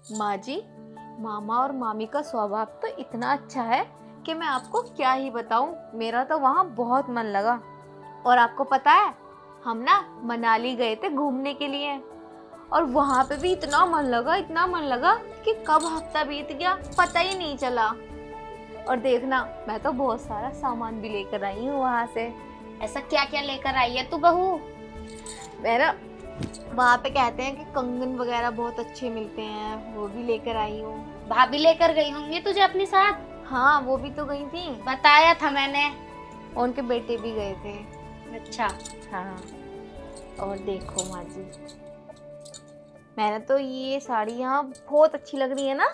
माँ जी, मामा और मामी का स्वभाव तो इतना अच्छा है कि मैं आपको क्या ही बताऊं। मेरा तो वहाँ बहुत मन लगा। और आपको पता है, हम ना मनाली गए थे घूमने के लिए, और वहाँ पे भी इतना मन लगा कि कब हफ्ता बीत गया पता ही नहीं चला। और देखना, मैं तो बहुत सारा सामान भी लेकर आई हूँ वहाँ से। ऐसा क्या क्या लेकर आई है तू बहू? मैं ना, वहाँ पे कहते हैं कि कंगन वगैरह बहुत अच्छे मिलते हैं, वो भी लेकर आई हूँ। भाभी लेकर गई होंगी तुझे अपने साथ? हाँ, वो भी तो गई थी, बताया था मैंने। और उनके बेटे भी गए थे। अच्छा। हाँ, और देखो माँ जी, मैंने तो ये साड़ी यहाँ बहुत अच्छी लग रही है ना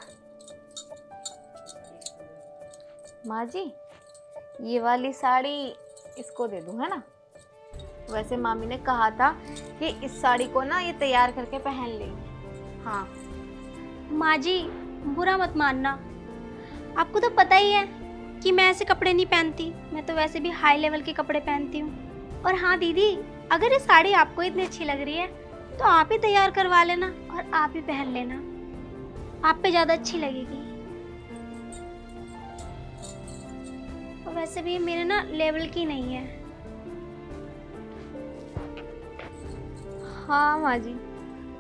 माँ जी। ये वाली साड़ी इसको दे दूँ, है ना? वैसे मामी ने कहा था कि इस साड़ी को ना ये तैयार करके पहन ले। हाँ माँ जी, बुरा मत मानना। आपको तो पता ही है कि मैं ऐसे कपड़े नहीं पहनती। मैं तो वैसे भी हाई लेवल के कपड़े पहनती हूँ। और हाँ दीदी, अगर ये साड़ी आपको इतनी अच्छी लग रही है तो आप ही तैयार करवा लेना और आप ही पहन लेना। आप पे ज़्यादा अच्छी लगेगी। और वैसे भी मेरे ना लेवल की नहीं है। हाँ माँ जी,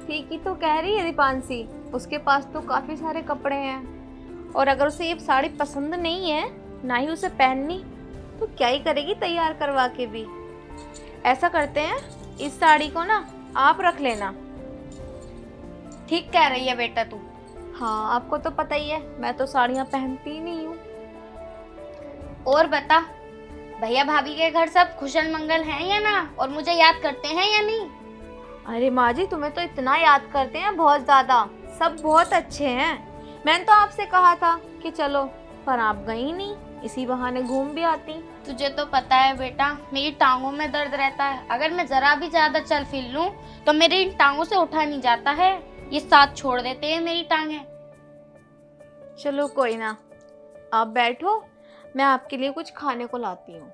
ठीक ही तो कह रही है दीपांशी। उसके पास तो काफी सारे कपड़े हैं, और अगर उसे ये साड़ी पसंद नहीं है, ना ही उसे पहननी, तो क्या ही करेगी तैयार करवा के भी। ऐसा करते हैं, इस साड़ी को ना आप रख लेना। ठीक कह रही है बेटा तू। हाँ, आपको तो पता ही है, मैं तो साड़ियाँ पहनती ही नहीं हूँ। और बता, भैया भाभी के घर सब कुशल मंगल हैं या ना, और मुझे याद करते हैं या नहीं? अरे माँ जी, तुम्हें तो इतना याद करते हैं, बहुत ज्यादा। सब बहुत अच्छे हैं। मैंने तो आपसे कहा था कि चलो, पर आप गई नहीं। इसी बहाने घूम भी आती। तुझे तो पता है बेटा, मेरी टांगों में दर्द रहता है। अगर मैं जरा भी ज्यादा चल फिर लूं तो मेरी इन टांगों से उठा नहीं जाता है। ये साथ छोड़ देते हैं मेरी टांगें। चलो कोई ना, आप बैठो, मैं आपके लिए कुछ खाने को लाती हूँ।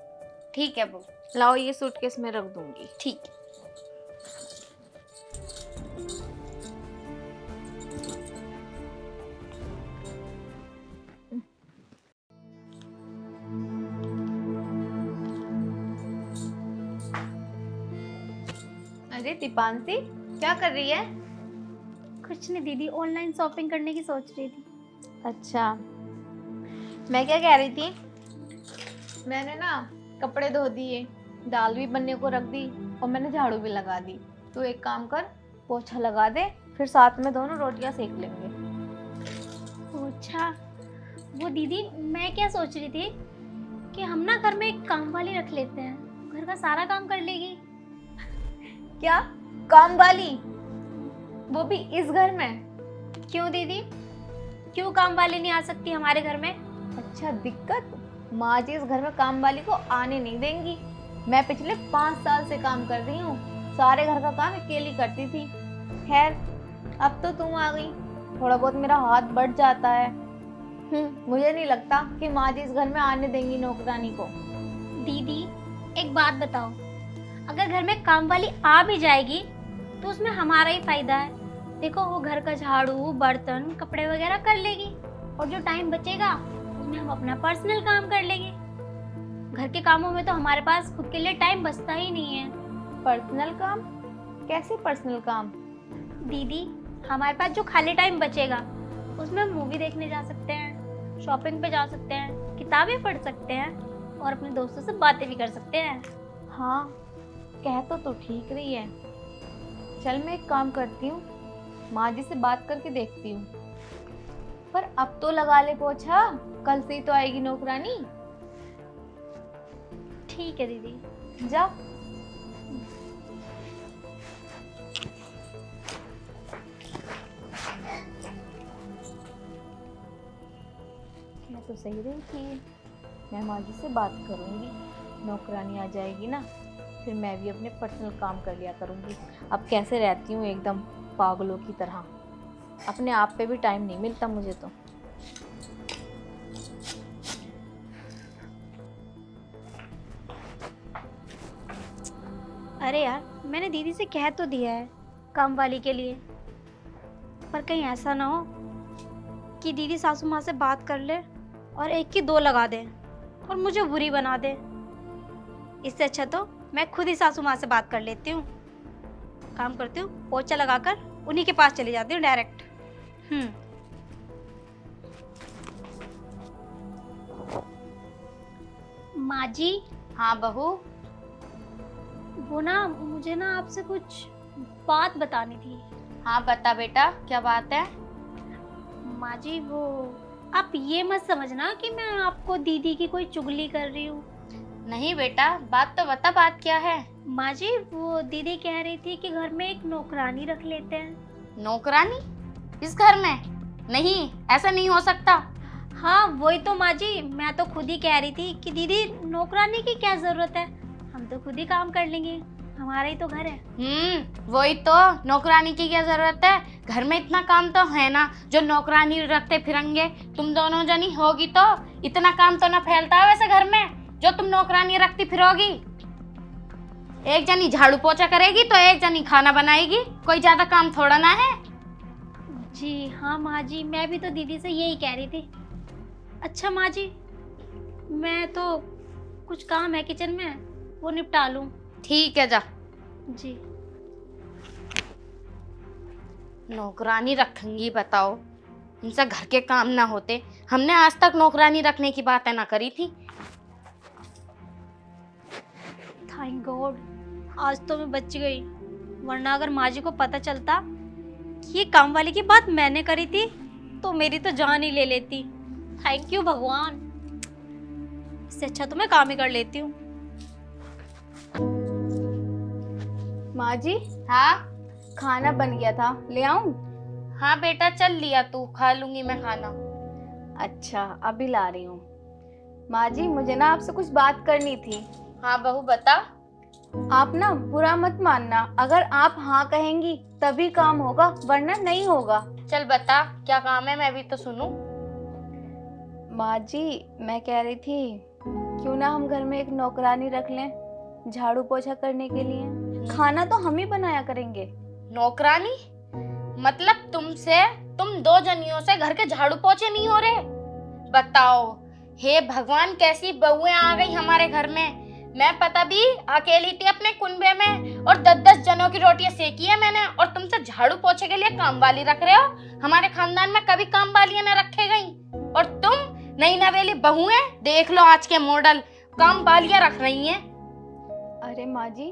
ठीक है बहू। लाओ, ये सूटकेस में रख दूंगी। ठीक। अरे दीपांशी, क्या कर रही है? कुछ नहीं दीदी, ऑनलाइन शॉपिंग करने की सोच रही थी। अच्छा, मैं क्या कह रही थी, मैंने ना कपड़े धो दिए, दाल भी बनने को रख दी, और मैंने झाड़ू भी लगा दी। तू एक काम कर, पोछा लगा दे, फिर साथ में दोनों रोटियां सेक लेंगे। अच्छा, वो दीदी मैं क्या सोच रही थी कि हम ना घर में एक काम वाली रख लेते हैं, घर का सारा काम कर लेगी। क्या? काम वाली? वो भी इस घर में? क्यों दीदी, क्यों काम वाली नहीं आ सकती हमारे घर में? अच्छा, दिक्कत? माँ जी इस घर में काम वाली को आने नहीं देंगी। मैं पिछले 5 साल से काम कर रही हूँ, सारे घर का काम अकेली करती थी। खैर, अब तो तुम आ गई, थोड़ा बहुत मेरा हाथ बढ़ जाता है। मुझे नहीं लगता कि माँ जी इस घर में आने देंगी नौकरानी को। दीदी एक बात बताओ, अगर घर में काम वाली आ भी जाएगी तो उसमें हमारा ही फायदा है। देखो, वो घर का झाड़ू बर्तन कपड़े वगैरह कर लेगी, और जो टाइम बचेगा उसमें हम अपना पर्सनल काम कर लेंगे। घर के कामों में तो हमारे पास खुद के लिए टाइम बचता ही नहीं है। पर्सनल काम? कैसे पर्सनल काम? दीदी, हमारे पास जो खाली टाइम बचेगा उसमें हम मूवी देखने जा सकते हैं, शॉपिंग पे जा सकते हैं, किताबें पढ़ सकते हैं, और अपने दोस्तों से बातें भी कर सकते हैं। हाँ, कह तो ठीक रही है। चल, मैं एक काम करती हूँ, माँ जी से बात करके देखती हूँ। पर अब तो लगा ले पोछा, कल से ही तो आएगी नौकरानी। ठीक है दीदी। जा। मैं तो सही रही थी, मैं माँ जी से बात करूँगी, नौकरानी आ जाएगी ना, फिर मैं भी अपने पर्सनल काम कर लिया करूँगी। अब कैसे रहती हूँ एकदम पागलों की तरह, अपने आप पे भी टाइम नहीं मिलता मुझे तो। अरे यार, मैंने दीदी से कह तो दिया है काम वाली के लिए, पर कहीं ऐसा ना हो कि दीदी सासू माँ से बात कर ले और एक की दो लगा दे और मुझे बुरी बना दे। इससे अच्छा तो मैं खुद ही सासू माँ से बात कर लेती हूँ। काम करती हूँ, पोछा लगाकर उन्हीं के पास चली जाती हूँ डायरेक्ट। माँ जी, हाँ बहू। वो ना मुझे ना आपसे कुछ बात बतानी थी। हाँ बता बेटा, क्या बात है? माँ जी, वो आप ये मत समझना कि मैं आपको दीदी की कोई चुगली कर रही हूँ। नहीं बेटा, बात तो बता, बात क्या है? माँ जी, वो दीदी कह रही थी कि घर में एक नौकरानी रख लेते हैं। नौकरानी इस घर में? नहीं, ऐसा नहीं हो सकता। हाँ वही तो माँ जी, मैं तो खुद ही कह रही थी कि दीदी नौकरानी की क्या जरूरत है, हम तो खुद ही काम कर लेंगे, हमारा ही तो घर है। वही तो, नौकरानी की क्या जरूरत है? घर में इतना काम तो है ना जो नौकरानी रखते फिरेंगे। तुम दोनों जनी होगी तो इतना काम तो ना फैलता है वैसे घर में जो तुम नौकरानी रखती फिरोगी। एक जनी झाड़ू पोछा करेगी तो एक जनी खाना बनाएगी, कोई ज्यादा काम थोड़ा ना है। जी हाँ माँ जी, मैं भी तो दीदी से यही कह रही थी। अच्छा माँ जी, मैं तो कुछ काम है किचन में, वो निपटा लूँ। ठीक है, जा। जी। नौकरानी रखेंगी बताओ, इनसे घर के काम ना होते। हमने आज तक नौकरानी रखने की बातें ना करी थी। थैंक गॉड, आज तो मैं बच गई, वरना अगर माँ जी को पता चलता कि ये काम वाली की बात मैंने करी थी तो मेरी तो जान ही ले लेती। थैंक यू भगवान, इससे अच्छा तो मैं काम ही कर लेती हूँ। माँ जी, हाँ खाना बन गया था, ले आऊं? हाँ बेटा, चल लिया तू, खा लूंगी मैं खाना। अच्छा, अभी ला रही हूँ। माँ जी, मुझे ना आपसे कुछ बात करनी थी। हाँ बहू, बता। आप ना बुरा मत मानना, अगर आप हाँ कहेंगी तभी काम होगा, वरना नहीं होगा। चल बता, क्या काम है, मैं भी तो सुनूं। माँ जी, मैं कह रही थी क्यों ना हम घर में एक नौकरानी रख लें, झाड़ू पोछा करने के लिए। खाना तो हम ही बनाया करेंगे। नौकरानी? मतलब तुम दो जनियों से घर के झाड़ू पोछे नहीं हो रहे? बताओ, हे भगवान, कैसी बहुएं आ गई हमारे घर में। मैं पता भी अकेली थी अपने कुनबे में और 10-10 जनों की रोटियां सेकी है मैंने, और तुमसे झाड़ू पोछे के लिए काम वाली रख रहे हो। हमारे खानदान में कभी काम वालियां न रखे गई, और तुम नई नवेली बहुएं, देख लो आज के मॉडल, काम वालियां रख रही हैं। अरे माँ जी,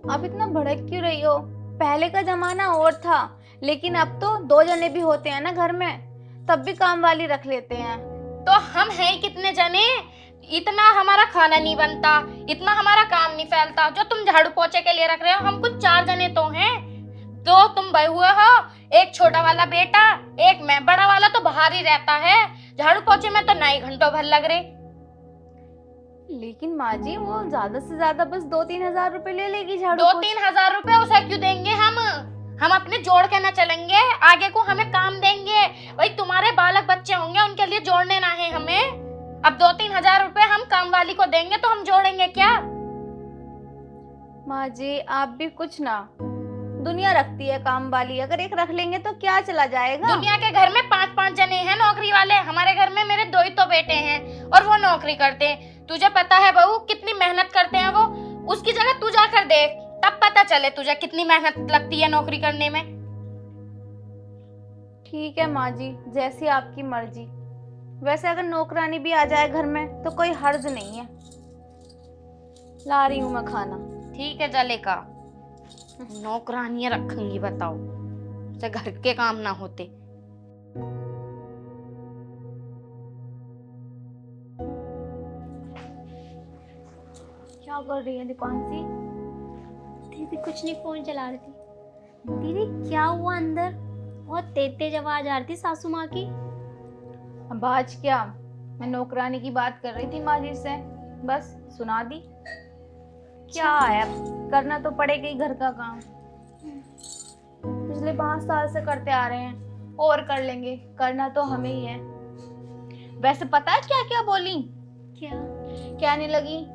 आप इतना भड़क क्यों रही हो? पहले का जमाना और था, लेकिन अब तो 2 जने भी होते हैं ना घर में, तब भी काम वाली रख लेते हैं। तो हम हैं कितने जने? इतना हमारा खाना नहीं बनता, इतना हमारा काम नहीं फैलता जो तुम झाड़ू पोछे के लिए रख रहे हो। हम कुछ 4 जने तो हैं। 2 तुम बहुए हो, एक छोटा वाला बेटा, एक मैं। बड़ा वाला तो बाहर ही रहता है, झाड़ू पोछे में तो नहीं घंटों भर लग रहे। लेकिन माँ जी, वो ज्यादा से ज्यादा बस 2-3 हजार रुपए ले लेगी झाड़ू 2-3 हजार रुपए उसे क्यों देंगे हम अपने जोड़ के ना चलेंगे, आगे को हमें काम देंगे। भाई तुम्हारे बालक बच्चे होंगे, उनके लिए जोड़ने ना है हमें। अब 2-3 हजार रुपए हम काम वाली को देंगे तो हम जोड़ेंगे क्या? माँ जी, आप भी कुछ ना, दुनिया रखती है काम वाली, अगर एक रख लेंगे तो क्या चला जाएगा। दुनिया के घर में 5-5 जने हैं नौकरी वाले, हमारे घर में मेरे 2 ही तो बेटे हैं और वो नौकरी करते हैं। तुझे पता है बहू कितनी मेहनत करते हैं वो? उसकी जगह तू जाकर देख, तब पता चले तुझे कितनी मेहनत लगती है नौकरी करने में। ठीक है माँ जी, जैसी आपकी मर्जी। वैसे अगर नौकरानी भी आ जाए घर में तो कोई हर्ज नहीं है। ला रही हूँ मैं खाना। ठीक है, जले का। नौकरानियां रखूंगी बताओ, से घर के काम ना होते। क्या कर रही है दीपांशी? दीदी कुछ नहीं, फोन चला रही थी। दीदी क्या हुआ अंदर? बहुत तेज आवाज आ रही थी सासू माँ की। अब आज क्या, मैं नौकरानी की बात कर रही थी माँ जी से, बस सुना दी। क्या है, करना तो पड़ेगा ही घर का काम। पिछले 5 साल से करते आ रहे हैं, और कर लेंगे, करना तो हमें ही है। वैसे पता है क्या क्या बोली? क्या? कहने लगी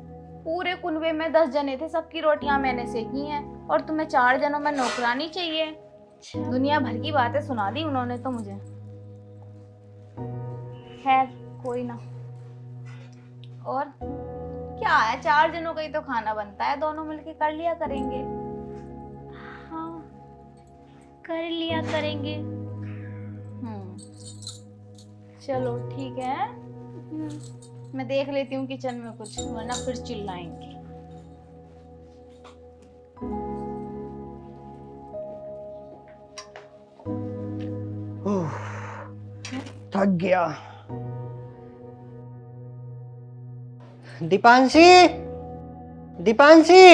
पूरे कुनबे में 10 जने थे, सबकी रोटियां मैंने सेकी हैं, और तुम्हें 4 जनों में नौकरानी चाहिए। दुनिया भर की बातें सुना दी उन्होंने तो मुझे। खैर कोई ना। और क्या है, 4 जनों का ही तो खाना बनता है, दोनों मिलके कर लिया करेंगे। हाँ, कर लिया करेंगे। चलो ठीक है, मैं देख लेती हूँ किचन में कुछ, वरना फिर चिल्लाएंगे। थक गया। दीपांशी, दीपांशी,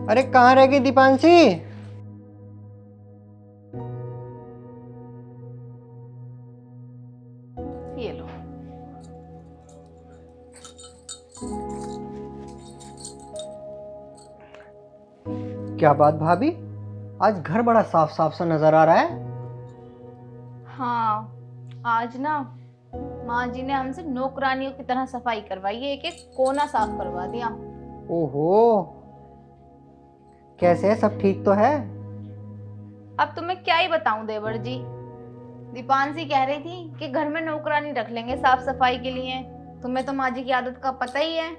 अरे कहाँ रह गई दीपांशी? ये लो। क्या बात भाभी, आज घर बड़ा साफ साफ सा नजर आ रहा है। हाँ, आज ना माँ जी ने हमसे नौकरानियों की तरह सफाई करवाई है, एक एक कोना साफ करवा दिया। ओहो, कैसे है, सब ठीक तो है? अब तुम्हें क्या ही बताऊं देवर जी, दीपांशी कह रही थी कि घर में नौकरानी रख लेंगे साफ सफाई के लिए। तुम्हें तो माँ जी की आदत का पता ही है,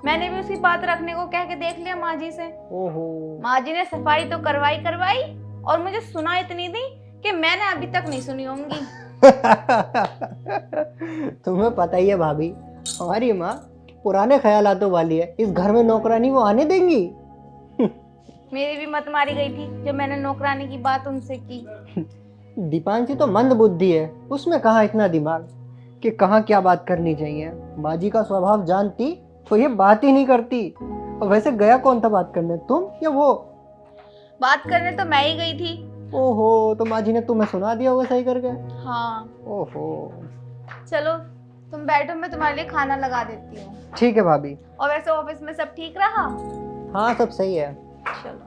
मैंने भी उसकी बात रखने को कह के देख लिया माँ जी से। ओहो, माँ जी ने सफाई तो करवाई और मुझे सुना इतनी दी कि मैंने अभी तक नहीं सुनी होंगी। तुम्हें पता ही है भाभी, हमारी माँ पुराने ख्यालातों वाली है, इस घर में नौकरानी वो आने देंगी? मेरी भी मत मारी गई थी जब मैंने नौकरानी की बात उनसे की। दीपांशी तो मंद बुद्धि है, उसमें कहाँ इतना दिमाग कि कहाँ क्या बात करनी चाहिए। माँ जी का स्वभाव जानती तो ये बात ही नहीं करती। और वैसे गया कौन था बात करने, तुम या वो? बात करने तो मैं ही गई थी। ओहो, तो माँ जी ने तुम्हें सुना दिया होगा सही करके। हाँ, ओहो, चलो तुम बैठो, मैं तुम्हारे लिए खाना लगा देती हूँ। ठीक है भाभी। और वैसे ऑफिस में सब ठीक रहा? हाँ सब सही है। चलो।